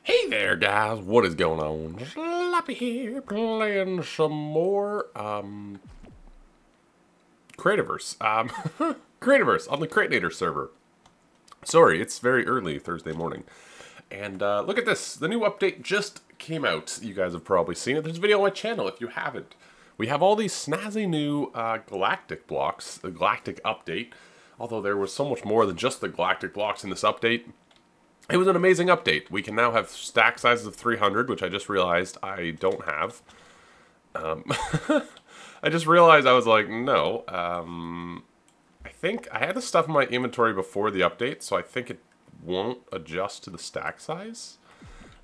Hey there, guys. What is going on? Sloppy here, playing some more, Creativerse. Creativerse on the Creatinators server. Sorry, it's very early Thursday morning. And, look at this. The new update just came out. You guys have probably seen it. There's a video on my channel if you haven't. We have all these snazzy new, Galactic blocks, the Galactic update. Although there was so much more than just the Galactic blocks in this update. It was an amazing update. We can now have stack sizes of 300, which I just realized I don't have. I just realized I was like, no. I think I had the stuff in my inventory before the update, so I think it won't adjust to the stack size.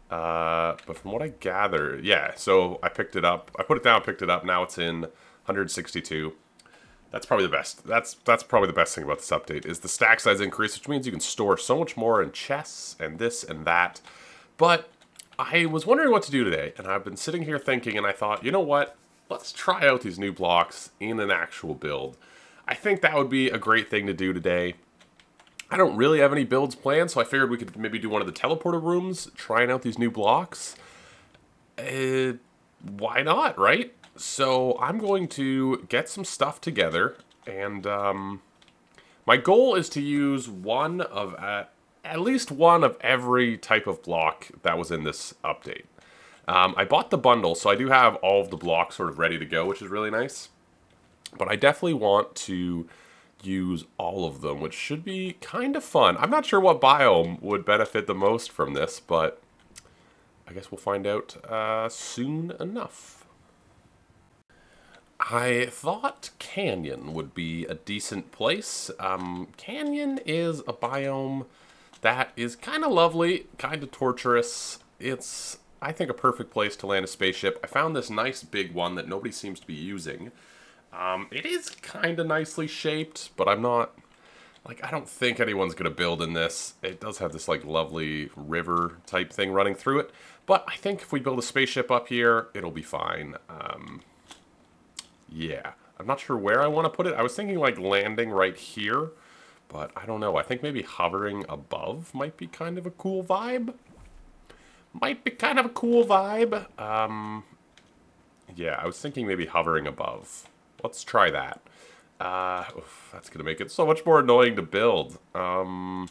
But from what I gather, yeah, so I picked it up. I put it down, picked it up. Now it's in 162. That's probably the best. That's probably the best thing about this update is the stack size increase, which means you can store so much more in chests and this and that. But I was wondering what to do today, and I've been sitting here thinking, and I thought, you know what? Let's try out these new blocks in an actual build. I think that would be a great thing to do today. I don't really have any builds planned, so I figured we could maybe do one of the teleporter rooms, trying out these new blocks. Why not, right? So I'm going to get some stuff together, and my goal is to use one of, at least one of every type of block that was in this update. I bought the bundle, so I do have all of the blocks sort of ready to go, which is really nice. But I definitely want to use all of them, which should be kind of fun. I'm not sure what biome would benefit the most from this, but I guess we'll find out soon enough. I thought Canyon would be a decent place. Canyon is a biome that is kind of lovely, kind of torturous. It's, I think, a perfect place to land a spaceship. I found this nice big one that nobody seems to be using. It is kind of nicely shaped, but I'm not, like, I don't think anyone's going to build in this. It does have this, like, lovely river type thing running through it. But I think if we build a spaceship up here, it'll be fine. Yeah, I'm not sure where I want to put it. I was thinking like landing right here, but I don't know. I think maybe hovering above might be kind of a cool vibe. Yeah, I was thinking maybe hovering above. Let's try that. Oof, that's going to make it so much more annoying to build. I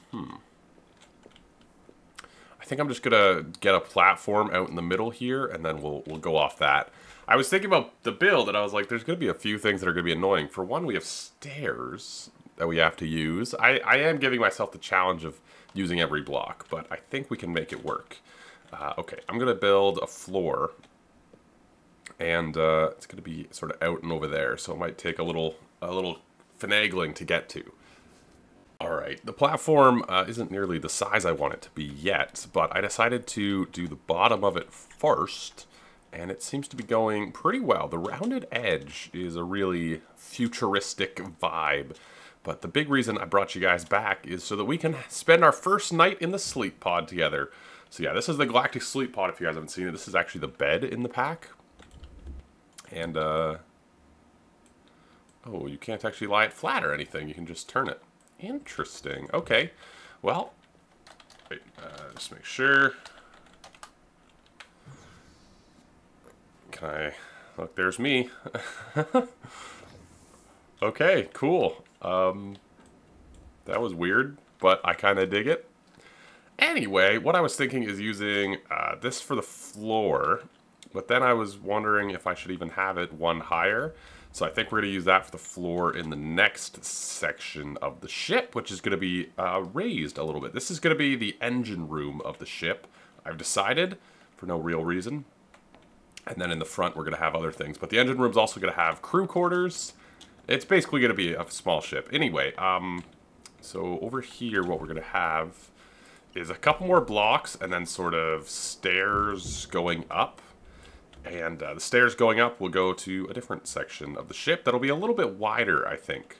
think I'm just going to get a platform out in the middle here, and then we'll go off that. I was thinking about the build, and I was like, there's going to be a few things that are going to be annoying. For one, we have stairs that we have to use. I am giving myself the challenge of using every block, but I think we can make it work. Okay, I'm going to build a floor, and it's going to be sort of out and over there, so it might take a little finagling to get to. Alright, the platform isn't nearly the size I want it to be yet, but I decided to do the bottom of it first. And it seems to be going pretty well. The rounded edge is a really futuristic vibe. But the big reason I brought you guys back is so that we can spend our first night in the sleep pod together. So yeah, this is the Galactic Sleep Pod if you guys haven't seen it. This is actually the bed in the pack. And, oh, you can't actually lie it flat or anything. You can just turn it. Interesting. Okay. Well, wait, just make sure. Can I... Look, there's me. Okay, cool. That was weird, but I kind of dig it. Anyway, what I was thinking is using this for the floor, but then I was wondering if I should even have it one higher. So I think we're going to use that for the floor in the next section of the ship, which is going to be raised a little bit. This is going to be the engine room of the ship, I've decided, for no real reason. And then in the front, we're going to have other things. But the engine room's also going to have crew quarters. It's basically going to be a small ship. Anyway, so over here, what we're going to have is a couple more blocks and then sort of stairs going up. And the stairs going up will go to a different section of the ship that'll be a little bit wider, I think.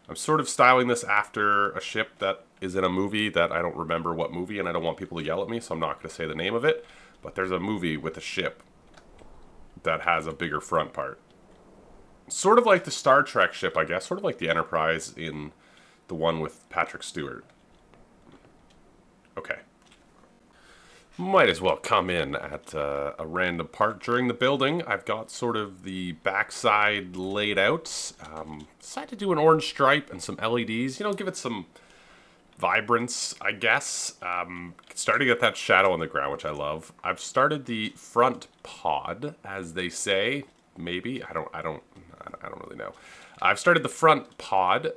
I'm sort of styling this after a ship that is in a movie that I don't remember what movie, and I don't want people to yell at me, so I'm not going to say the name of it. But there's a movie with a ship that has a bigger front part. Sort of like the Star Trek ship, I guess. Sort of like the Enterprise in the one with Patrick Stewart. Okay. Might as well come in at a random part during the building. I've got sort of the backside laid out. Decided to do an orange stripe and some LEDs. You know, give it some vibrance, I guess. Starting to get that shadow on the ground, which I love. I've started the front pod, as they say. Maybe I don't really know. I've started the front pod.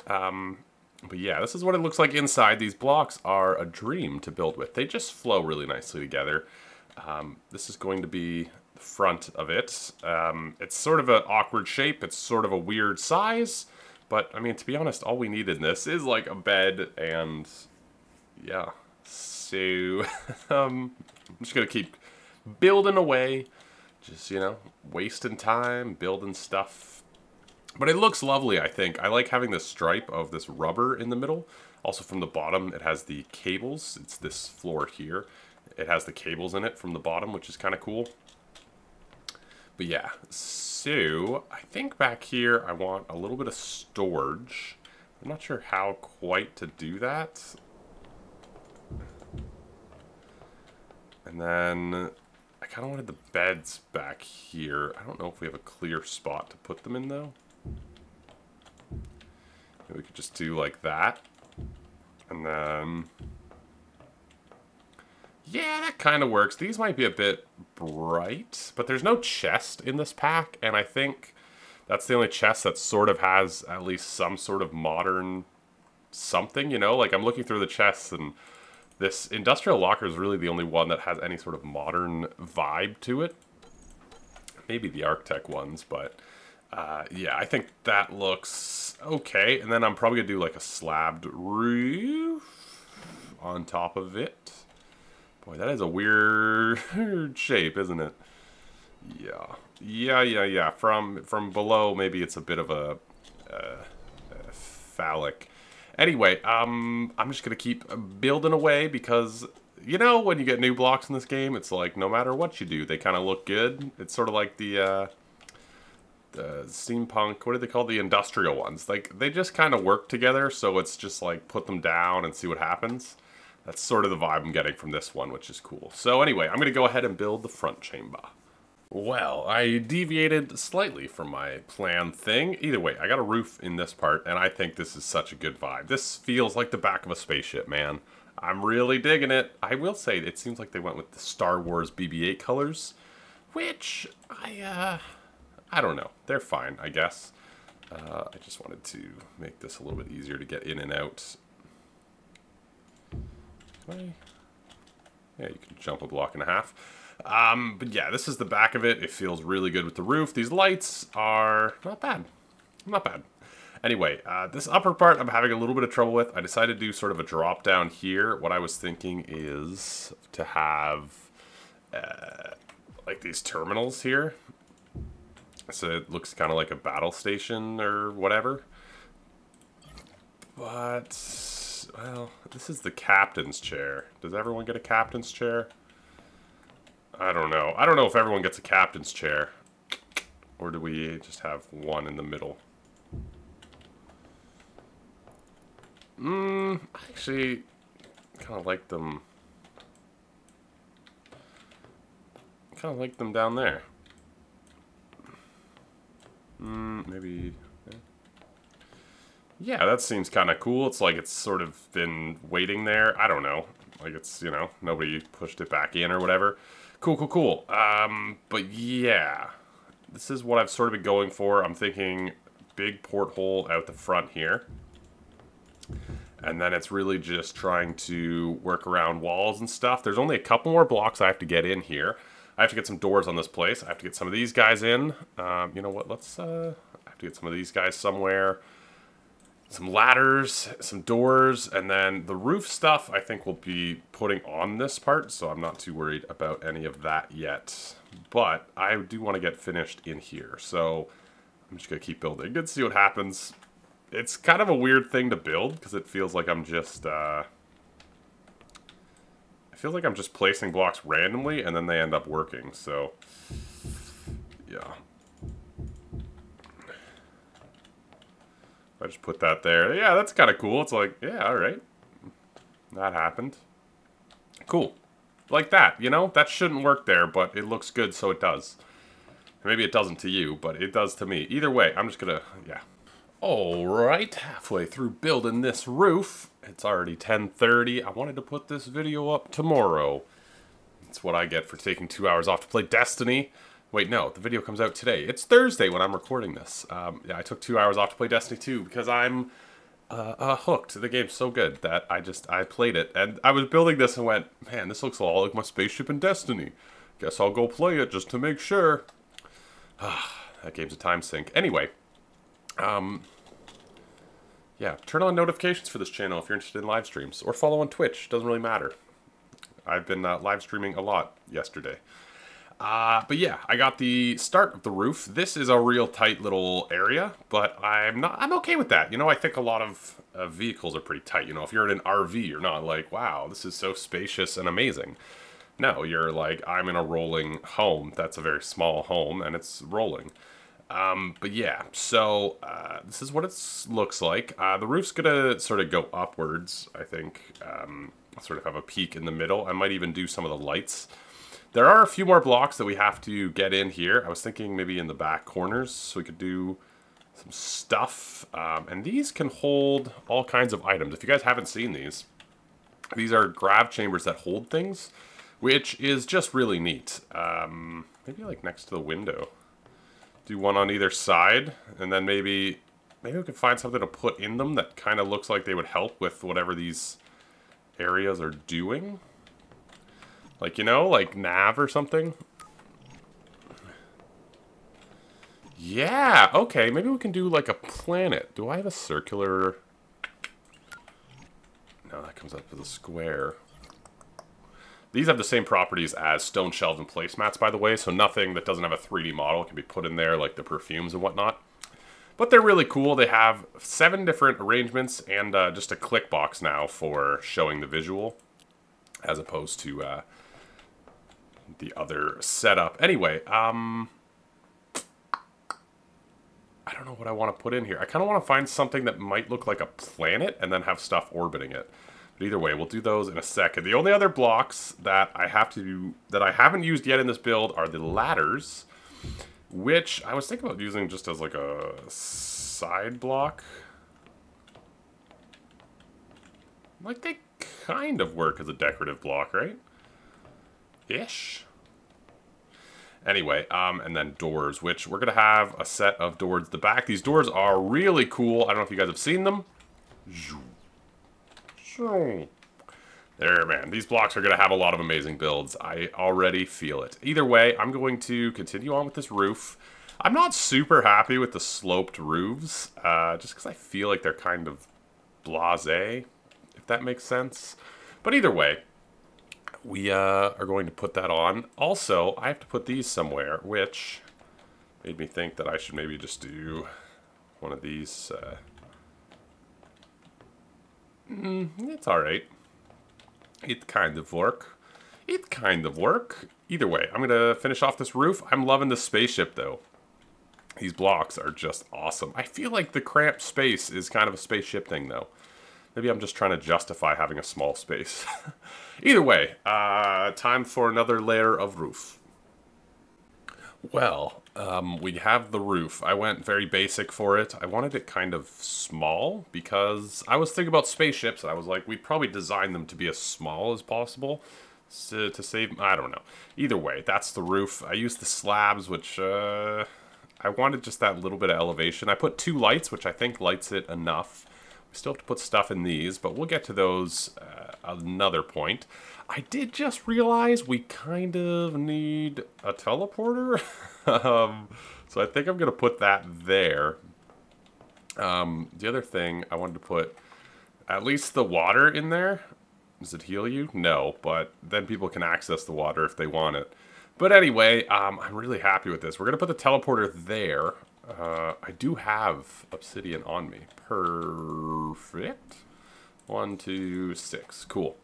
But yeah, this is what it looks like inside. These blocks are a dream to build with. They just flow really nicely together. This is going to be the front of it. It's sort of an awkward shape. It's sort of a weird size. But, I mean, to be honest, all we need in this is like a bed and, yeah. So, I'm just going to keep building away. Just, you know, wasting time, building stuff. But it looks lovely, I think. I like having this stripe of this rubber in the middle. Also from the bottom, it has the cables. It's this floor here. It has the cables in it from the bottom, which is kind of cool. But yeah, so I think back here I want a little bit of storage. I'm not sure how quite to do that. And then I kind of wanted the beds back here. I don't know if we have a clear spot to put them in, though. We could just do like that. And then... yeah, that kind of works. These might be a bit bright, but there's no chest in this pack, and I think that's the only chest that sort of has at least some sort of modern something, you know? Like, I'm looking through the chests, and this industrial locker is really the only one that has any sort of modern vibe to it. Maybe the Arctech ones, but... yeah, I think that looks okay. And then I'm probably going to do like a slabbed roof on top of it. Boy, that is a weird shape, isn't it? Yeah. Yeah. From below, maybe it's a bit of a phallic. Anyway, I'm just going to keep building away because, you know, when you get new blocks in this game, it's like no matter what you do, they kind of look good. It's sort of like the steampunk, what do they call the industrial ones? Like, they just kind of work together, so it's just like put them down and see what happens. That's sort of the vibe I'm getting from this one, which is cool. So anyway, I'm going to go ahead and build the front chamber. Well, I deviated slightly from my planned thing. Either way, I got a roof in this part, and I think this is such a good vibe. This feels like the back of a spaceship, man. I'm really digging it. I will say, it seems like they went with the Star Wars BB-8 colors, which I don't know. They're fine, I guess. I just wanted to make this a little bit easier to get in and out. Yeah, you can jump a block and a half. But yeah, this is the back of it. It feels really good with the roof. These lights are not bad. Not bad. Anyway, this upper part I'm having a little bit of trouble with. I decided to do sort of a drop down here. What I was thinking is to have like these terminals here. So it looks kind of like a battle station or whatever. But, well, this is the captain's chair. Does everyone get a captain's chair? I don't know. I don't know if everyone gets a captain's chair. Or do we just have one in the middle? I actually kind of like them. Kind of like them down there. Maybe... yeah, that seems kind of cool. It's like it's sort of been waiting there. I don't know. Like it's, you know, nobody pushed it back in or whatever. Cool. But yeah, this is what I've sort of been going for. I'm thinking big porthole out the front here. And then it's really just trying to work around walls and stuff. There's only a couple more blocks I have to get in here. I have to get some doors on this place. I have to get some of these guys in. You know what? Let's, I have to get some of these guys somewhere. Some ladders, some doors, and then the roof stuff I think we'll be putting on this part, so I'm not too worried about any of that yet. But I do want to get finished in here, so I'm just going to keep building and see what happens. It's kind of a weird thing to build, because it feels like I'm just, I feel like I'm just placing blocks randomly, and then they end up working, so, yeah. I just put that there. Yeah, that's kind of cool. It's like, yeah, all right. That happened. Cool. Like that, you know? That shouldn't work there, but it looks good, so it does. Maybe it doesn't to you, but it does to me. Either way, I'm just gonna, yeah. Alright, halfway through building this roof. It's already 10:30. I wanted to put this video up tomorrow. That's what I get for taking 2 hours off to play Destiny. Wait, no, the video comes out today. It's Thursday when I'm recording this. Yeah, I took 2 hours off to play Destiny 2 because I'm hooked. The game's so good that I played it. And I was building this and went, man, this looks a lot like my spaceship in Destiny. Guess I'll go play it just to make sure. That game's a time sink. Anyway, yeah, turn on notifications for this channel if you're interested in live streams. Or follow on Twitch. Doesn't really matter. I've been live streaming a lot yesterday. But yeah, I got the start of the roof. This is a real tight little area, but I'm okay with that. You know, I think a lot of vehicles are pretty tight. You know, if you're in an RV, you're not like, wow, this is so spacious and amazing. No, you're like, I'm in a rolling home. That's a very small home, and it's rolling. But yeah, so this is what it looks like. The roof's gonna sort of go upwards, I think. Sort of have a peak in the middle. I might even do some of the lights. There are a few more blocks that we have to get in here. I was thinking maybe in the back corners, so we could do some stuff. And these can hold all kinds of items. If you guys haven't seen these are grav chambers that hold things, which is just really neat. Maybe like next to the window. Do one on either side, and then maybe we could find something to put in them that kind of looks like they would help with whatever these areas are doing. Like, you know, like nav or something. Yeah, okay, maybe we can do like a planet. Do I have a circular? No, that comes up as a square. These have the same properties as stone shelves and placemats, by the way, so nothing that doesn't have a 3D model can be put in there, like the perfumes and whatnot. But they're really cool. They have 7 different arrangements and just a click box now for showing the visual, as opposed to the other setup. Anyway, I don't know what I want to put in here. I kind of want to find something that might look like a planet and then have stuff orbiting it. But either way, we'll do those in a second. The only other blocks that I haven't used yet in this build are the ladders, which I was thinking about using just as like a side block. Like they kind of work as a decorative block, right? Ish. Anyway, and then doors, which we're going to have a set of doors at the back. These doors are really cool. I don't know if you guys have seen them. There, man. These blocks are going to have a lot of amazing builds. I already feel it. Either way, I'm going to continue on with this roof. I'm not super happy with the sloped roofs, just because I feel like they're kind of blasé, if that makes sense. But either way, we are going to put that on. Also, I have to put these somewhere, which made me think that I should maybe just do one of these. It's alright. It kind of work. It kind of work. Either way, I'm going to finish off this roof. I'm loving the spaceship, though. These blocks are just awesome. I feel like the cramped space is kind of a spaceship thing, though. Maybe I'm just trying to justify having a small space. Either way, time for another layer of roof. Well, we have the roof. I went very basic for it. I wanted it kind of small because I was thinking about spaceships, and I was like, we'd probably design them to be as small as possible to save... I don't know. Either way, that's the roof. I used the slabs, which I wanted just that little bit of elevation. I put 2 lights, which I think lights it enough. We still have to put stuff in these, but we'll get to those another point. I did just realize we kind of need a teleporter. So I think I'm going to put that there. The other thing, I wanted to put at least the water in there. Does it heal you? No, but then people can access the water if they want it. But anyway, I'm really happy with this. We're going to put the teleporter there. I do have obsidian on me. Perfect. 1, 2, 6. Cool.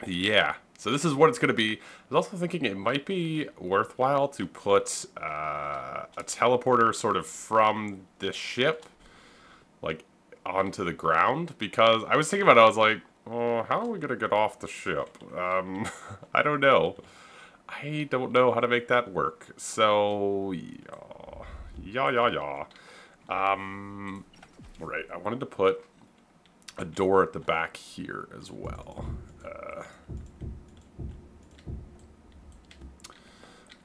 Yeah. So this is what it's going to be. I was also thinking it might be worthwhile to put a teleporter sort of from the ship, like, onto the ground. Because I was thinking about it, I was like, Oh, how are we gonna get off the ship? I don't know. I don't know how to make that work. So, yeah. Right, I wanted to put a door at the back here as well.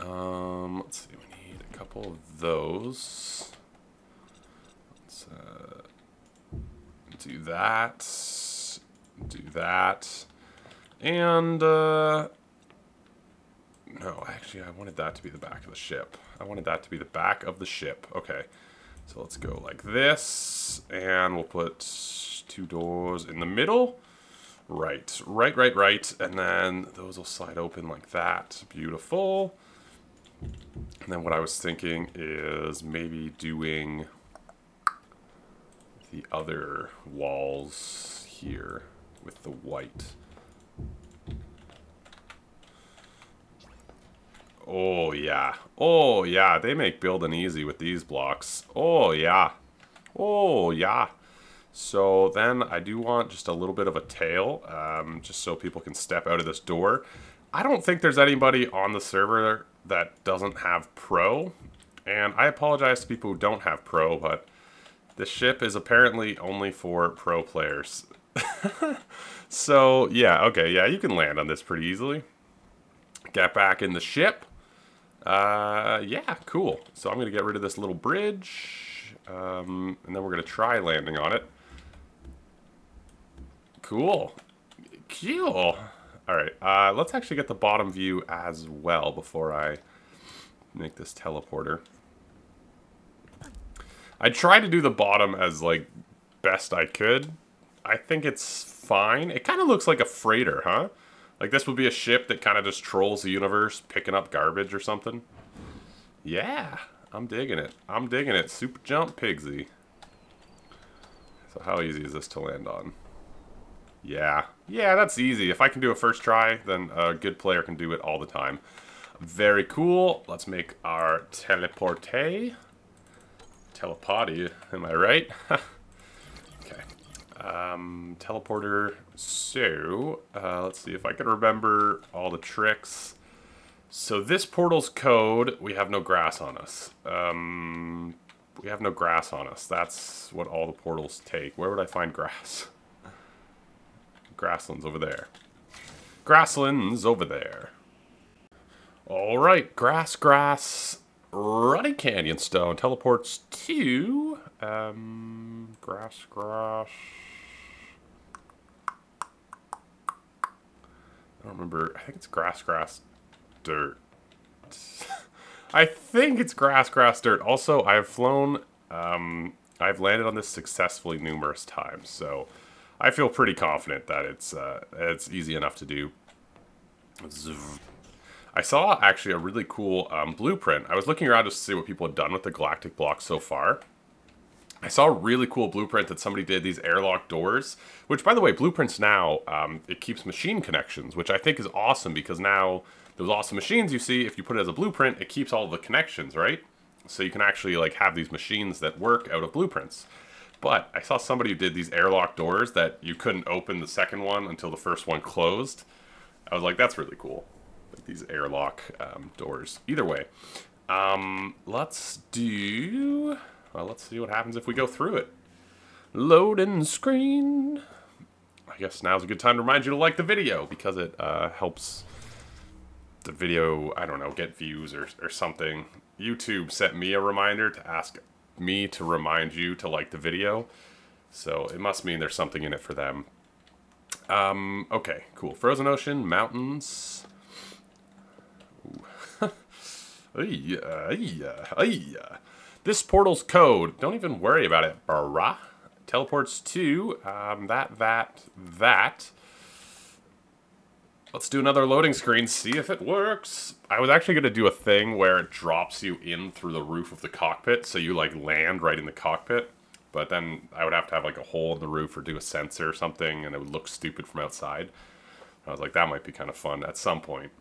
Let's see, we need a couple of those. Let's do that. Do that. And, no, actually, I wanted that to be the back of the ship. I wanted that to be the back of the ship. Okay, so let's go like this, and we'll put 2 doors in the middle. Right, and then those will slide open like that. Beautiful. And then what I was thinking is maybe doing the other walls here with the white. Oh yeah. Oh yeah, they make building easy with these blocks. Oh yeah. Oh yeah. So then I do want just a little bit of a tail, just so people can step out of this door. I don't think there's anybody on the server that doesn't have Pro, and I apologize to people who don't have Pro, but the ship is apparently only for Pro players. So, yeah, okay, yeah, you can land on this pretty easily. Get back in the ship. Yeah, cool. So I'm going to get rid of this little bridge, and then we're going to try landing on it. Cool. Cool. Alright, let's actually get the bottom view as well before I make this teleporter. I tried to do the bottom as, like, best I could. I think it's fine. It kind of looks like a freighter, huh? Like, this would be a ship that kind of just trolls the universe, picking up garbage or something. Yeah, I'm digging it. I'm digging it. Super jump, Pigsy. So how easy is this to land on? Yeah. Yeah, that's easy. If I can do it first try, then a good player can do it all the time. Very cool. Let's make our teleporte. Telepody, am I right? Okay. Teleporter. So, let's see if I can remember all the tricks. So this portal's code, we have no grass on us. We have no grass on us. That's what all the portals take. Where would I find grass? Grasslands over there. Grasslands over there. Alright, grass. Ruddy Canyon Stone teleports to... grass. I don't remember. I think it's grass, dirt. I think it's grass, dirt. Also, I've flown... I've landed on this successfully numerous times, so... I feel pretty confident that it's easy enough to do. I saw actually a really cool blueprint. I was looking around to see what people had done with the Galactic block so far. I saw a really cool blueprint that somebody did, these airlock doors, which, by the way, blueprints now, it keeps machine connections, which I think is awesome because now those awesome machines you see, if you put it as a blueprint, it keeps all the connections, right? So you can actually like have these machines that work out of blueprints. But I saw somebody who did these airlock doors that you couldn't open the second one until the first one closed. I was like, that's really cool. Like these airlock doors. Either way, let's see what happens if we go through it. Loading screen. I guess now's a good time to remind you to like the video because it helps the video, I don't know, get views or something. YouTube sent me a reminder to ask me to remind you to like the video, so it must mean there's something in it for them. Okay, cool. Frozen ocean, mountains. This portal's code, don't even worry about it, brah. Teleports to that. Let's do another loading screen, see if it works. I was actually going to do a thing where it drops you in through the roof of the cockpit, so you, like, land right in the cockpit. But then I would have to have, like, a hole in the roof or do a sensor or something, and it would look stupid from outside. I was like, that might be kind of fun at some point.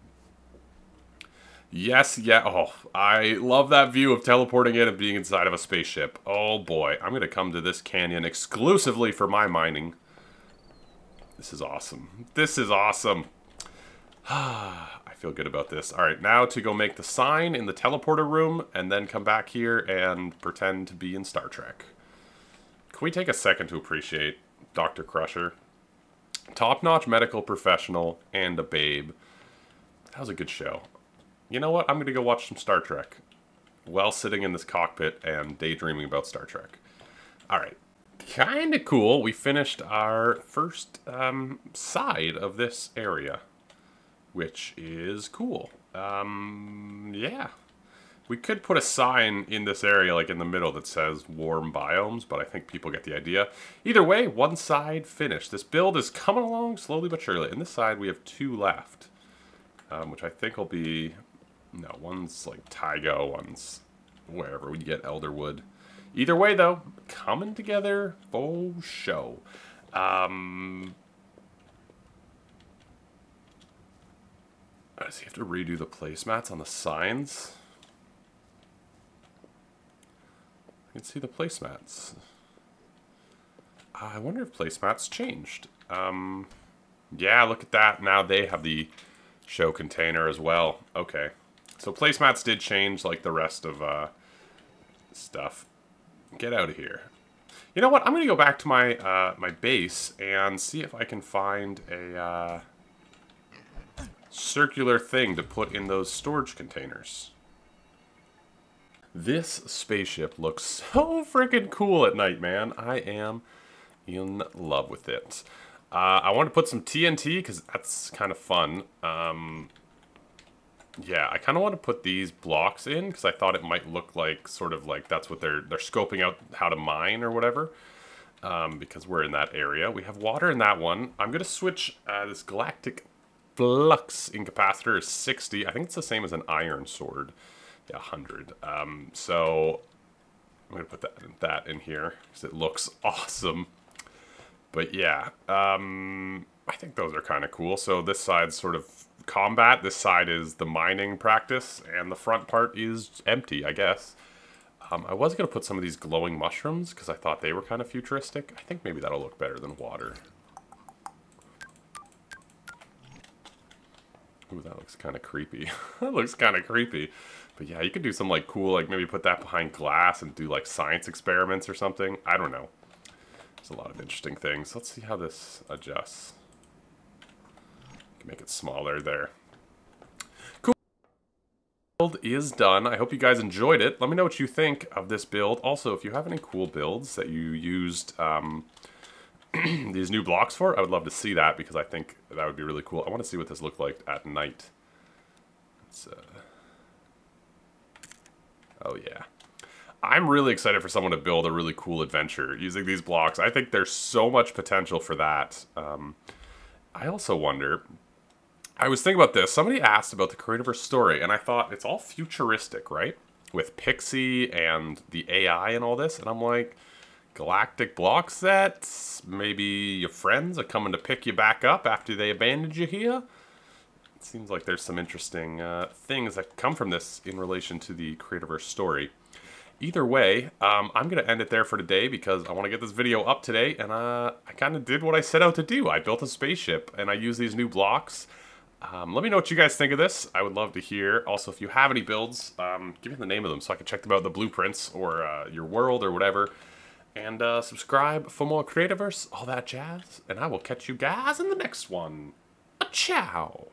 Yes, yeah, oh, I love that view of teleporting in and being inside of a spaceship. Oh, boy. I'm going to come to this canyon exclusively for my mining. This is awesome. This is awesome. I feel good about this. All right, now to go make the sign in the teleporter room and then come back here and pretend to be in Star Trek. Can we take a second to appreciate Dr. Crusher? Top-notch medical professional and a babe. That was a good show. You know what? I'm going to go watch some Star Trek while sitting in this cockpit and daydreaming about Star Trek. All right. Kind of cool. We finished our first side of this area, which is cool. Yeah. We could put a sign in this area, like in the middle, that says warm biomes, but I think people get the idea. Either way, one side finished. This build is coming along slowly but surely. In this side, we have 2 left, which I think will be... No, one's like Tygo, one's wherever we get Elderwood. Either way, though, coming together for show. Does he have to redo the placemats on the signs? I can see the placemats. I wonder if placemats changed. Yeah, look at that. Now they have the show container as well. Okay. So placemats did change like the rest of stuff. Get out of here. You know what? I'm going to go back to my my base and see if I can find a circular thing to put in those storage containers. This spaceship looks so freaking cool at night, man. I am in love with it. I want to put some TNT because that's kind of fun. Yeah, I kind of want to put these blocks in because I thought it might look like sort of like that's what they're scoping out how to mine or whatever. Because we're in that area. We have water in that one. I'm going to switch this Galactic Flux incapacitor is 60. I think it's the same as an iron sword. Yeah, 100. So I'm going to put that in here because it looks awesome. But yeah, I think those are kind of cool. So this side's sort of combat, this side is the mining practice, and the front part is empty, I guess. I was going to put some of these glowing mushrooms because I thought they were kind of futuristic. I think maybe that'll look better than water. Ooh, that looks kind of creepy. That looks kind of creepy. But yeah, you could do some like cool, like maybe put that behind glass and do like science experiments or something. I don't know. There's a lot of interesting things. Let's see how this adjusts. Can make it smaller there. Cool. Build is done. I hope you guys enjoyed it. Let me know what you think of this build. Also, if you have any cool builds that you used these new blocks for, I would love to see that because I think that would be really cool. I want to see what this looked like at night. It's, oh yeah. I'm really excited for someone to build a really cool adventure using these blocks. I think there's so much potential for that. I also wonder, I was thinking about this. Somebody asked about the Creativerse story, and I thought it's all futuristic, right? With Pixie and the AI and all this. And I'm like, galactic block sets? Maybe your friends are coming to pick you back up after they abandoned you here? It seems like there's some interesting things that come from this in relation to the Creativerse story. Either way, I'm going to end it there for today because I want to get this video up today, and I kind of did what I set out to do. I built a spaceship, and I used these new blocks. Let me know what you guys think of this. I would love to hear. Also, if you have any builds, give me the name of them so I can check them out in the blueprints or your world or whatever. And subscribe for more Creativerse, all that jazz. And I will catch you guys in the next one. Ciao!